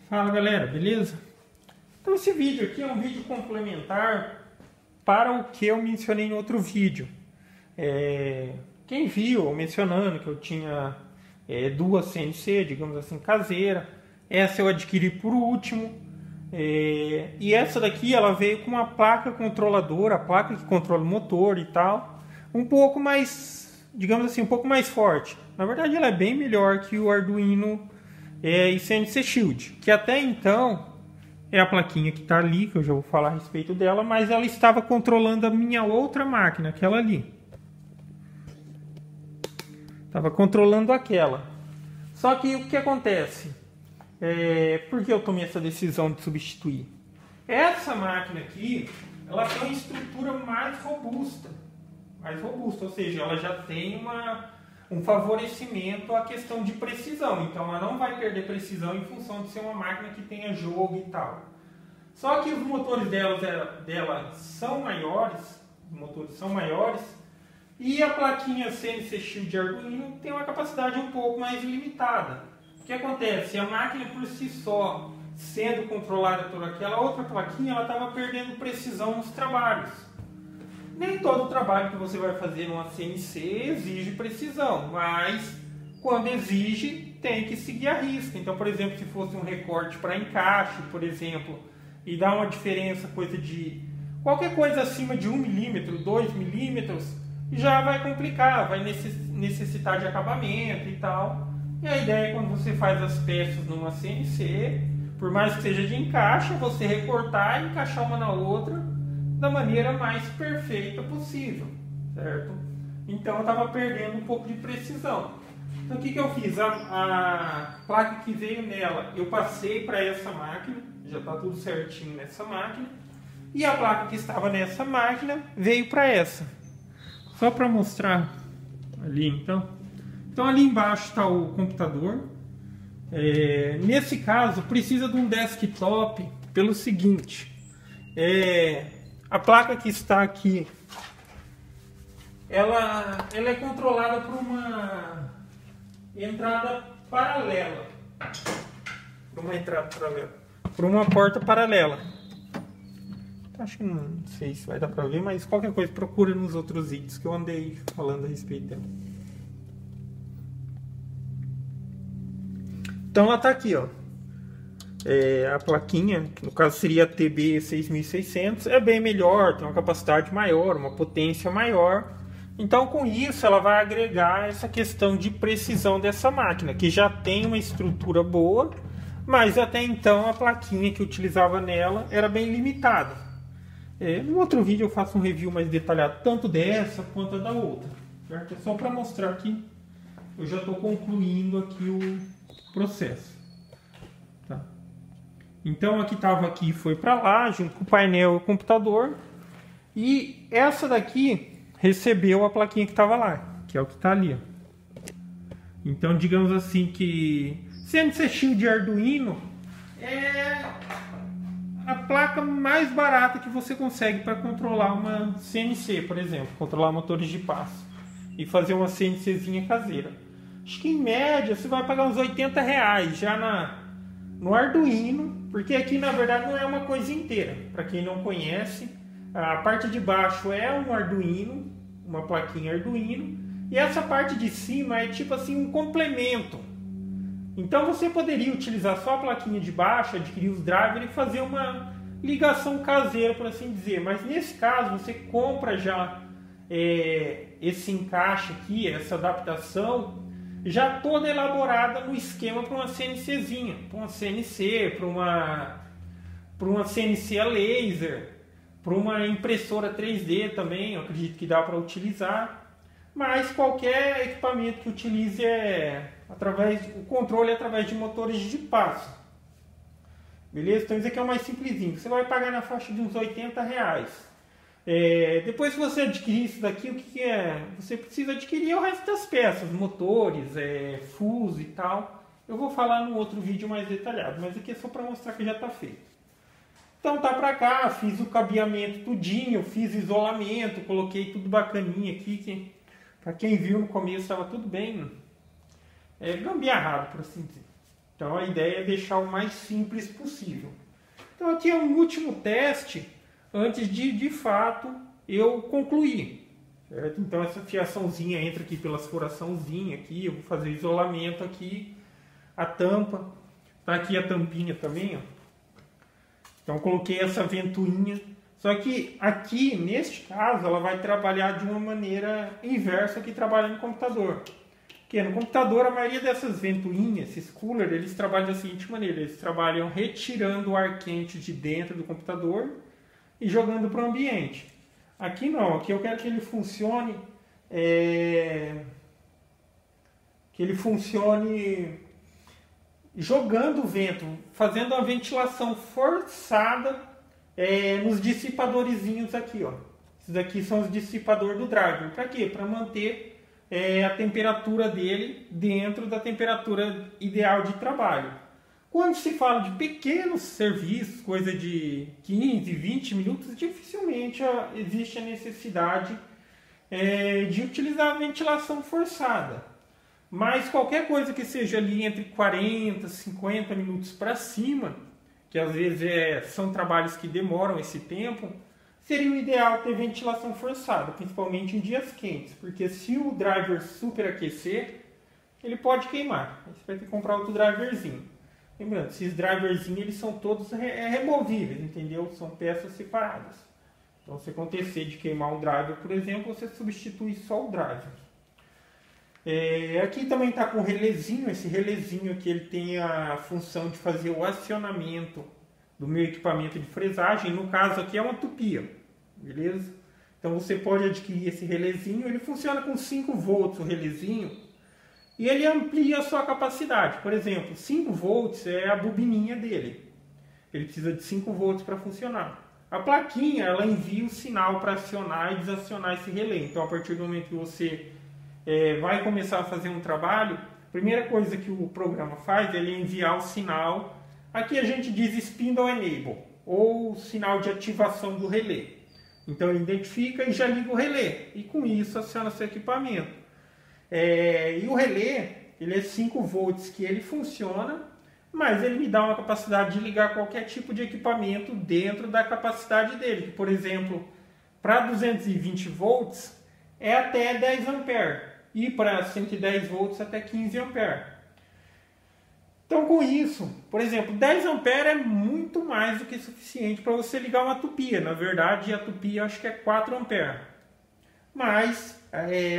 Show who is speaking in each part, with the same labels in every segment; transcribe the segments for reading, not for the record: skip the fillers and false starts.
Speaker 1: Fala galera, beleza? Então esse vídeo aqui é um vídeo complementar para o que eu mencionei em outro vídeo. Quem viu mencionando que eu tinha duas CNC, digamos assim, caseira. Essa eu adquiri por último. E essa daqui ela veio com uma placa controladora, a placa que controla o motor e tal. Um pouco mais, digamos assim, um pouco mais forte. Na verdade ela é bem melhor que o Arduino e CNC Shield, que até então é a plaquinha que está ali, que eu já vou falar a respeito dela, mas ela estava controlando a minha outra máquina, aquela ali. Estava controlando aquela. Só que o que acontece? Por que eu tomei essa decisão de substituir? Essa máquina aqui, ela tem uma estrutura mais robusta, ou seja, ela já tem um favorecimento à questão de precisão. Então ela não vai perder precisão em função de ser uma máquina que tenha jogo e tal. Só que os motores dela são maiores, e a plaquinha CNC Shield de Arduino tem uma capacidade um pouco mais limitada. O que acontece? A máquina por si só, sendo controlada por aquela outra plaquinha, ela estava perdendo precisão nos trabalhos. Nem todo trabalho que você vai fazer numa CNC exige precisão, mas quando exige, tem que seguir a risca. Então, por exemplo, se fosse um recorte para encaixe, por exemplo, e dá uma diferença, coisa de qualquer coisa acima de 1 milímetro, 2 milímetros, já vai complicar, vai necessitar de acabamento e tal. E a ideia é quando você faz as peças numa CNC, por mais que seja de encaixe, você recortar e encaixar uma na outra da maneira mais perfeita possível, certo? Então eu estava perdendo um pouco de precisão. Então o que eu fiz? A placa que veio nela, eu passei para essa máquina, já está tudo certinho nessa máquina, e a placa que estava nessa máquina veio para essa. Só para mostrar ali então. Então ali embaixo está o computador. Nesse caso precisa de um desktop pelo seguinte. A placa que está aqui, ela é controlada por uma entrada paralela. Por uma porta paralela. Acho que não sei se vai dar para ver, mas qualquer coisa procura nos outros vídeos que eu andei falando a respeito dela. Então ela está aqui, ó. A plaquinha, que no caso seria a TB6600, é bem melhor, tem uma capacidade maior, uma potência maior. Então com isso ela vai agregar essa questão de precisão dessa máquina, que já tem uma estrutura boa, mas até então a plaquinha que eu utilizava nela era bem limitada. No outro vídeo eu faço um review mais detalhado, tanto dessa quanto da outra, certo? É só para mostrar que eu já estou concluindo aqui o processo. Tá? Então aqui estava aqui, foi para lá, junto com o painel e o computador. E essa daqui recebeu a plaquinha que estava lá, que é o que está ali. Ó. Então digamos assim que CNC Shield de Arduino é a placa mais barata que você consegue para controlar uma CNC, por exemplo, controlar motores de passo e fazer uma CNCzinha caseira. Acho que em média você vai pagar uns R$80 já no Arduino, porque aqui na verdade não é uma coisa inteira. Para quem não conhece, a parte de baixo é um Arduino, uma plaquinha Arduino, e essa parte de cima é tipo assim um complemento. Então você poderia utilizar só a plaquinha de baixo, adquirir os drivers e fazer uma ligação caseira, por assim dizer. Mas nesse caso você compra já esse encaixe aqui, essa adaptação, já toda elaborada no esquema para uma CNCzinha, para uma CNC, para uma CNC a laser, para uma impressora 3D também, eu acredito que dá para utilizar. Mas qualquer equipamento que utilize o controle através de motores de passo. Beleza? Então isso aqui é o mais simplesinho. Você vai pagar na faixa de uns R$80. Depois que você adquirir isso daqui, o que é? Você precisa adquirir o resto das peças, motores, fuso e tal. Eu vou falar no outro vídeo mais detalhado, mas aqui é só para mostrar que já está feito. Então tá para cá, fiz o cabeamento tudinho, fiz isolamento, coloquei tudo bacaninha aqui, que para quem viu no começo estava tudo bem gambiarrado, por assim dizer. Então a ideia é deixar o mais simples possível. Então aqui é um último teste antes de fato eu concluir. Certo? Então essa fiaçãozinha entra aqui pelas furaçãozinhas aqui, eu vou fazer isolamento aqui, a tampa, tá aqui a tampinha também, ó. Então coloquei essa ventoinha, só que aqui neste caso ela vai trabalhar de uma maneira inversa que trabalha no computador. Porque no computador a maioria dessas ventoinhas, esses coolers, eles trabalham da seguinte maneira, eles trabalham retirando o ar quente de dentro do computador e jogando para o ambiente. Aqui não, aqui eu quero que ele funcione, jogando vento, fazendo uma ventilação forçada nos dissipadorzinhos aqui, ó. Esses aqui são os dissipadores do driver. Para quê? Para manter a temperatura dele dentro da temperatura ideal de trabalho. Quando se fala de pequenos serviços, coisa de 15, 20 minutos, dificilmente existe a necessidade de utilizar a ventilação forçada. Mas qualquer coisa que seja ali entre 40, 50 minutos para cima, que às vezes são trabalhos que demoram esse tempo, seria o ideal ter ventilação forçada, principalmente em dias quentes, porque se o driver superaquecer, ele pode queimar. Aí você vai ter que comprar outro driverzinho. Lembrando, esses driverzinhos eles são todos removíveis, entendeu? São peças separadas. Então, se acontecer de queimar um driver, por exemplo, você substitui só o driver. Aqui também está com o relézinho. Esse relézinho aqui ele tem a função de fazer o acionamento do meu equipamento de fresagem. No caso aqui é uma tupia, beleza? Então você pode adquirir esse relézinho. Ele funciona com 5 volts o relézinho. E ele amplia a sua capacidade. Por exemplo, 5 volts é a bobininha dele. Ele precisa de 5 volts para funcionar. A plaquinha ela envia o sinal para acionar e desacionar esse relé. Então, a partir do momento que você vai começar a fazer um trabalho, a primeira coisa que o programa faz é ele enviar o sinal. Aqui a gente diz Spindle Enable, ou sinal de ativação do relé. Então, ele identifica e já liga o relé. E com isso, aciona seu equipamento. E o relé, ele é 5 volts que ele funciona, mas ele me dá uma capacidade de ligar qualquer tipo de equipamento dentro da capacidade dele. Que, por exemplo, para 220 volts é até 10 amperes e para 110 volts até 15 amperes. Então, com isso, por exemplo, 10 amperes é muito mais do que suficiente para você ligar uma tupia. Na verdade, a tupia acho que é 4 amperes. Mas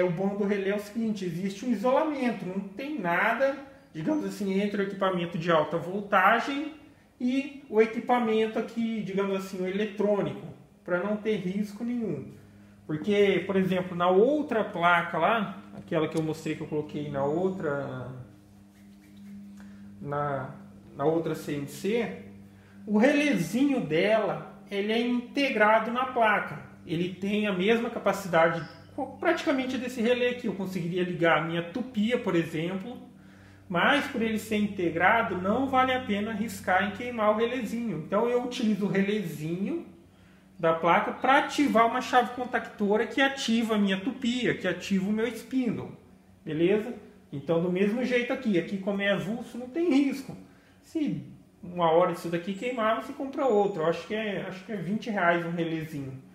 Speaker 1: o bom do relé é o seguinte, existe um isolamento, não tem nada, digamos assim, entre o equipamento de alta voltagem e o equipamento aqui, digamos assim, o eletrônico, para não ter risco nenhum. Porque, por exemplo, na outra placa lá, aquela que eu mostrei que eu coloquei na outra CNC, o relézinho dela, ele é integrado na placa. Ele tem a mesma capacidade praticamente desse relé aqui. Eu conseguiria ligar a minha tupia, por exemplo, mas por ele ser integrado, não vale a pena arriscar em queimar o relézinho. Então eu utilizo o relézinho da placa para ativar uma chave contactora que ativa a minha tupia, que ativa o meu spindle. Beleza? Então do mesmo jeito aqui como é avulso, não tem risco. Se uma hora isso daqui queimar, você compra outro. Eu acho que é R$20 um relézinho.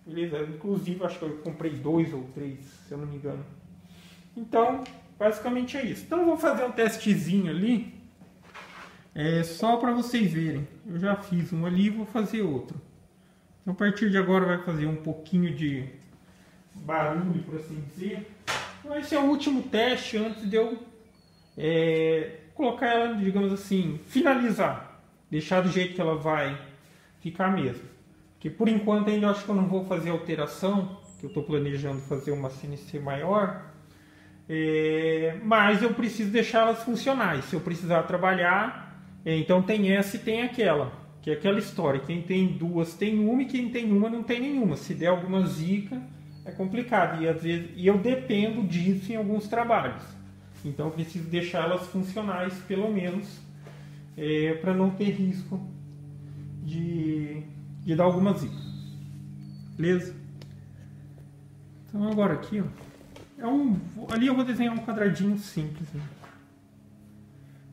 Speaker 1: Beleza? Inclusive, acho que eu comprei 2 ou 3, se eu não me engano. Então, basicamente é isso. Então, eu vou fazer um testezinho ali, só para vocês verem. Eu já fiz um ali e vou fazer outro. Então, a partir de agora, vai fazer um pouquinho de barulho, por assim dizer. Então, esse é o último teste antes de eu colocar ela, digamos assim, finalizar. Deixar do jeito que ela vai ficar mesmo. Que por enquanto ainda acho que eu não vou fazer alteração, que eu estou planejando fazer uma CNC maior, mas eu preciso deixá-las funcionais. Se eu precisar trabalhar, então tem essa e tem aquela, que é aquela história, quem tem duas tem uma e quem tem uma não tem nenhuma. Se der alguma zica é complicado, e às vezes eu dependo disso em alguns trabalhos, então eu preciso deixá-las funcionais pelo menos, para não ter risco de dar alguma zica. Beleza? Então agora aqui, ó, ali eu vou desenhar um quadradinho simples, né?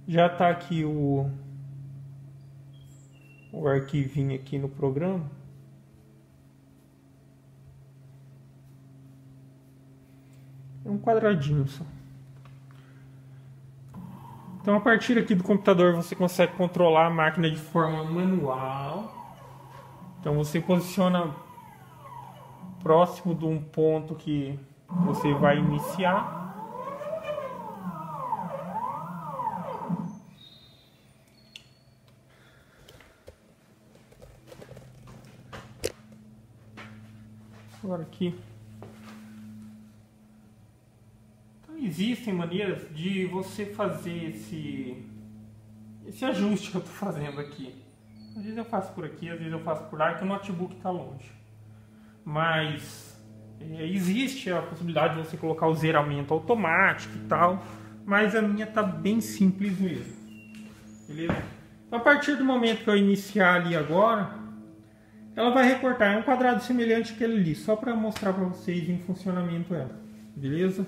Speaker 1: Já está aqui o arquivinho aqui no programa. É um quadradinho só. Então a partir aqui do computador você consegue controlar a máquina de forma manual. Então você posiciona próximo de um ponto que você vai iniciar. Agora aqui. Então existem maneiras de você fazer esse ajuste que eu estou fazendo aqui. Às vezes eu faço por aqui, às vezes eu faço por lá, que o notebook está longe. Mas existe a possibilidade de você colocar o zeramento automático e tal, mas a minha tá bem simples mesmo. Beleza? A partir do momento que eu iniciar ali agora, ela vai recortar. É um quadrado semelhante àquele ali, só para mostrar para vocês em funcionamento ela. Beleza?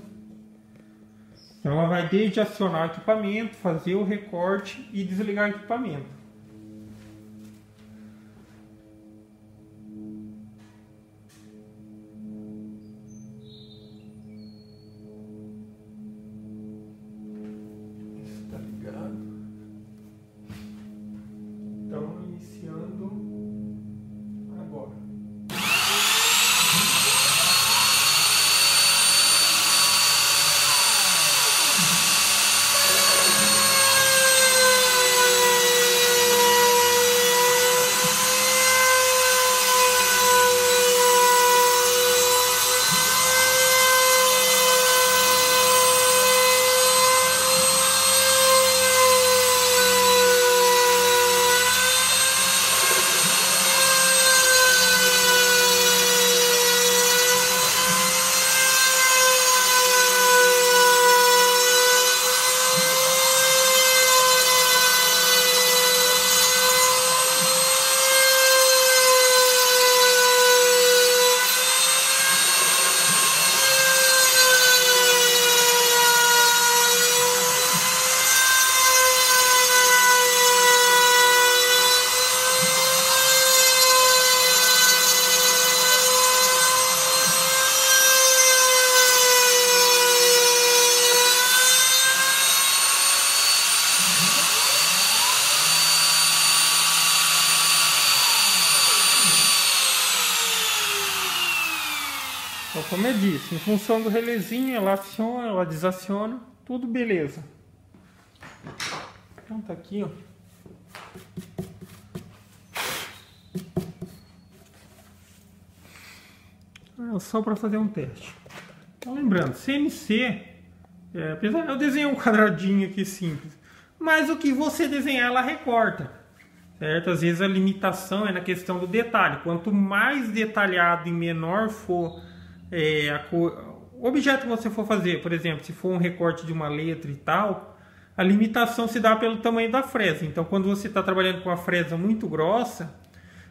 Speaker 1: Então ela vai desde acionar o equipamento, fazer o recorte e desligar o equipamento. Então, iniciando agora. Então, como eu disse, em função do relézinho, ela aciona, ela desaciona, tudo beleza. Então tá aqui, ó. Só para fazer um teste. Então, lembrando, CNC, apesar de eu desenhar um quadradinho aqui simples, mas o que você desenhar, ela recorta. Certo? Às vezes a limitação é na questão do detalhe. Quanto mais detalhado e menor for o objeto que você for fazer, por exemplo, se for um recorte de uma letra e tal, a limitação se dá pelo tamanho da fresa. Então, quando você está trabalhando com uma fresa muito grossa,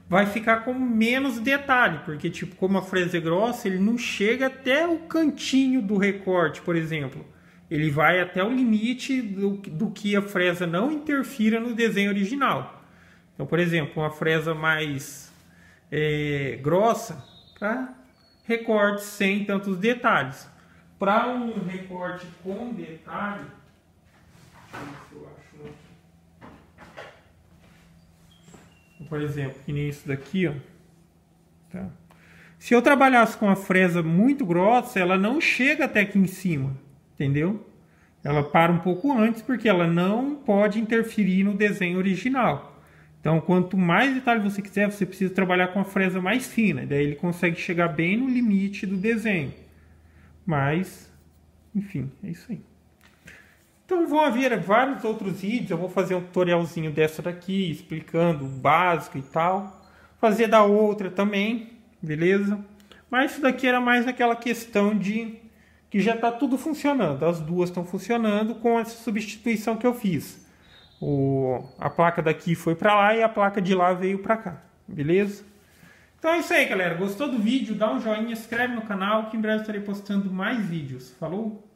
Speaker 1: vai ficar com menos detalhe, porque tipo, como a fresa é grossa, ele não chega até o cantinho do recorte, por exemplo. Ele vai até o limite do que a fresa não interfira no desenho original. Então, por exemplo, uma fresa mais grossa, para recorte sem tantos detalhes. Para um recorte com detalhe, por exemplo, que nem isso daqui, ó. Tá? Se eu trabalhasse com a fresa muito grossa, ela não chega até aqui em cima, entendeu? Ela para um pouco antes, porque ela não pode interferir no desenho original. Então, quanto mais detalhe você quiser, você precisa trabalhar com a fresa mais fina. Daí ele consegue chegar bem no limite do desenho. Mas, enfim, é isso aí. Então vão haver vários outros vídeos. Eu vou fazer um tutorialzinho dessa daqui, explicando o básico e tal. Fazer da outra também, beleza? Mas isso daqui era mais aquela questão de que já está tudo funcionando. As duas estão funcionando com essa substituição que eu fiz. A placa daqui foi para lá e a placa de lá veio para cá, beleza? Então é isso aí, galera. Gostou do vídeo? Dá um joinha, se inscreve no canal que em breve estarei postando mais vídeos. Falou?